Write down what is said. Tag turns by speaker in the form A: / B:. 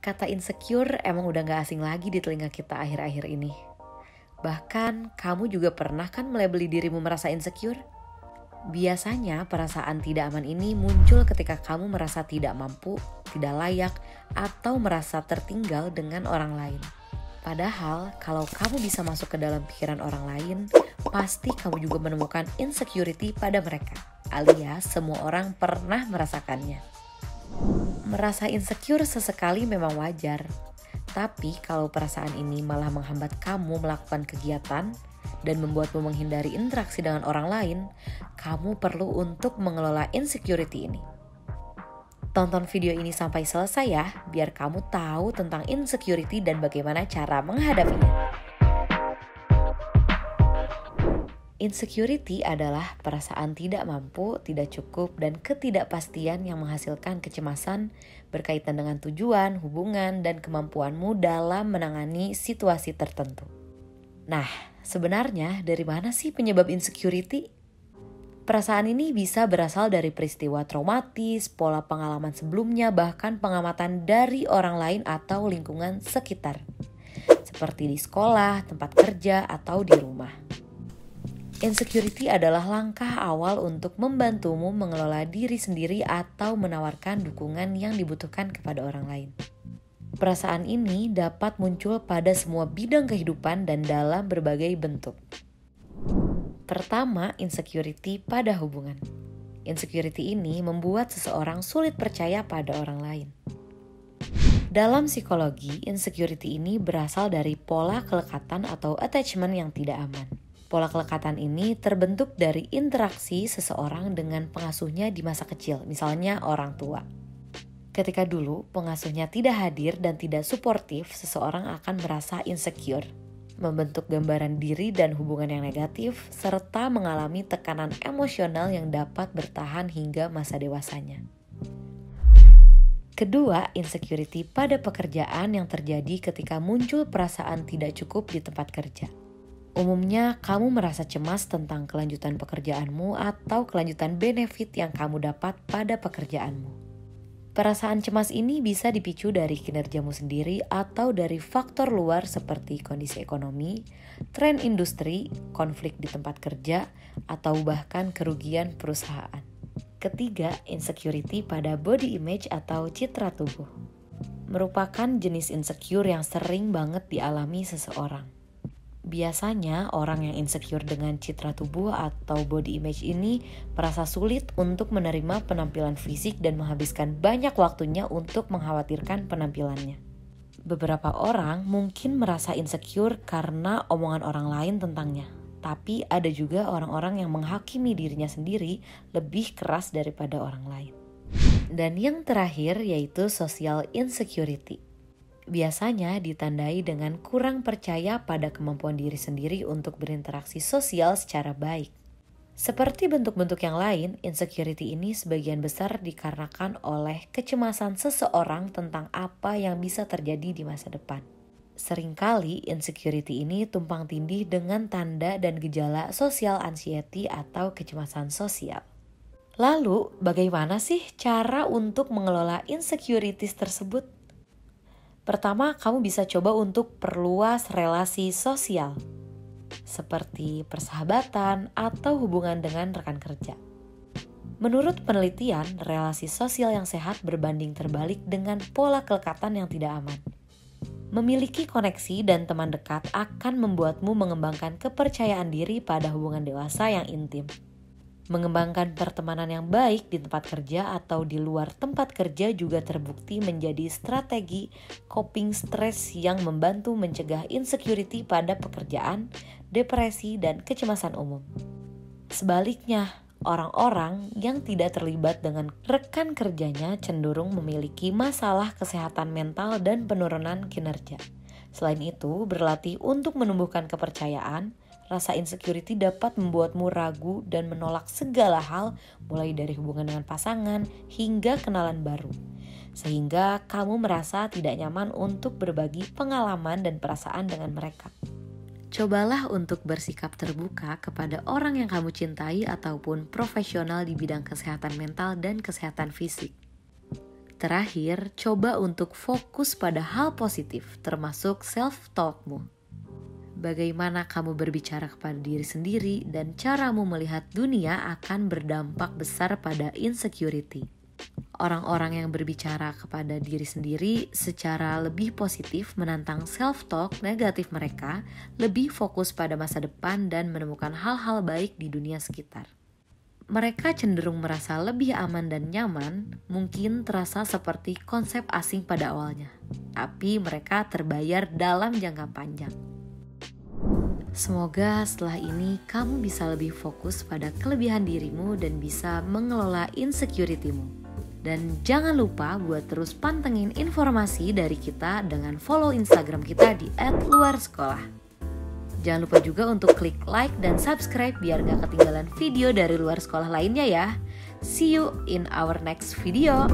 A: Kata insecure emang udah gak asing lagi di telinga kita akhir-akhir ini. Bahkan kamu juga pernah kan melabeli dirimu merasa insecure? Biasanya perasaan tidak aman ini muncul ketika kamu merasa tidak mampu, tidak layak, atau merasa tertinggal dengan orang lain. Padahal kalau kamu bisa masuk ke dalam pikiran orang lain, pasti kamu juga menemukan insecurity pada mereka. Alias semua orang pernah merasakannya. Merasa insecure sesekali memang wajar. Tapi kalau perasaan ini malah menghambat kamu melakukan kegiatan dan membuatmu menghindari interaksi dengan orang lain, kamu perlu untuk mengelola insecurity ini. Tonton video ini sampai selesai ya, biar kamu tahu tentang insecurity dan bagaimana cara menghadapinya. Insecurity adalah perasaan tidak mampu, tidak cukup, dan ketidakpastian yang menghasilkan kecemasan berkaitan dengan tujuan, hubungan, dan kemampuanmu dalam menangani situasi tertentu. Nah, sebenarnya dari mana sih penyebab insecurity? Perasaan ini bisa berasal dari peristiwa traumatis, pola pengalaman sebelumnya, bahkan pengamatan dari orang lain atau lingkungan sekitar. Seperti di sekolah, tempat kerja, atau di rumah. Insecurity adalah langkah awal untuk membantumu mengelola diri sendiri atau menawarkan dukungan yang dibutuhkan kepada orang lain. Perasaan ini dapat muncul pada semua bidang kehidupan dan dalam berbagai bentuk. Pertama, insecurity pada hubungan. Insecurity ini membuat seseorang sulit percaya pada orang lain. Dalam psikologi, insecurity ini berasal dari pola kelekatan atau attachment yang tidak aman. Pola kelekatan ini terbentuk dari interaksi seseorang dengan pengasuhnya di masa kecil, misalnya orang tua. Ketika dulu pengasuhnya tidak hadir dan tidak suportif, seseorang akan merasa insecure, membentuk gambaran diri dan hubungan yang negatif, serta mengalami tekanan emosional yang dapat bertahan hingga masa dewasanya. Kedua, insecurity pada pekerjaan yang terjadi ketika muncul perasaan tidak cukup di tempat kerja. Umumnya, kamu merasa cemas tentang kelanjutan pekerjaanmu atau kelanjutan benefit yang kamu dapat pada pekerjaanmu. Perasaan cemas ini bisa dipicu dari kinerjamu sendiri atau dari faktor luar seperti kondisi ekonomi, tren industri, konflik di tempat kerja, atau bahkan kerugian perusahaan. Ketiga, insecurity pada body image atau citra tubuh. Merupakan jenis insecure yang sering banget dialami seseorang. Biasanya orang yang insecure dengan citra tubuh atau body image ini merasa sulit untuk menerima penampilan fisik dan menghabiskan banyak waktunya untuk mengkhawatirkan penampilannya. Beberapa orang mungkin merasa insecure karena omongan orang lain tentangnya. Tapi ada juga orang-orang yang menghakimi dirinya sendiri lebih keras daripada orang lain. Dan yang terakhir yaitu social insecurity. Biasanya ditandai dengan kurang percaya pada kemampuan diri sendiri untuk berinteraksi sosial secara baik. Seperti bentuk-bentuk yang lain, insecurity ini sebagian besar dikarenakan oleh kecemasan seseorang tentang apa yang bisa terjadi di masa depan. Seringkali insecurity ini tumpang tindih dengan tanda dan gejala social anxiety atau kecemasan sosial. Lalu, bagaimana sih cara untuk mengelola insecurities tersebut? Pertama, kamu bisa coba untuk perluas relasi sosial, seperti persahabatan atau hubungan dengan rekan kerja. Menurut penelitian, relasi sosial yang sehat berbanding terbalik dengan pola kelekatan yang tidak aman. Memiliki koneksi dan teman dekat akan membuatmu mengembangkan kepercayaan diri pada hubungan dewasa yang intim. Mengembangkan pertemanan yang baik di tempat kerja atau di luar tempat kerja juga terbukti menjadi strategi coping stres yang membantu mencegah insecurity pada pekerjaan, depresi, dan kecemasan umum. Sebaliknya, orang-orang yang tidak terlibat dengan rekan kerjanya cenderung memiliki masalah kesehatan mental dan penurunan kinerja. Selain itu, berlatih untuk menumbuhkan kepercayaan. Rasa insecurity dapat membuatmu ragu dan menolak segala hal, mulai dari hubungan dengan pasangan hingga kenalan baru. Sehingga kamu merasa tidak nyaman untuk berbagi pengalaman dan perasaan dengan mereka. Cobalah untuk bersikap terbuka kepada orang yang kamu cintai ataupun profesional di bidang kesehatan mental dan kesehatan fisik. Terakhir, coba untuk fokus pada hal positif, termasuk self-talkmu. Bagaimana kamu berbicara kepada diri sendiri dan caramu melihat dunia akan berdampak besar pada insecurity. Orang-orang yang berbicara kepada diri sendiri secara lebih positif menantang self-talk negatif mereka, lebih fokus pada masa depan dan menemukan hal-hal baik di dunia sekitar. Mereka cenderung merasa lebih aman dan nyaman, mungkin terasa seperti konsep asing pada awalnya, tapi mereka terbayar dalam jangka panjang. Semoga setelah ini kamu bisa lebih fokus pada kelebihan dirimu dan bisa mengelola insecurity-mu. Dan jangan lupa buat terus pantengin informasi dari kita dengan follow Instagram kita di @luarsekolah. Jangan lupa juga untuk klik like dan subscribe biar gak ketinggalan video dari luar sekolah lainnya ya. See you in our next video.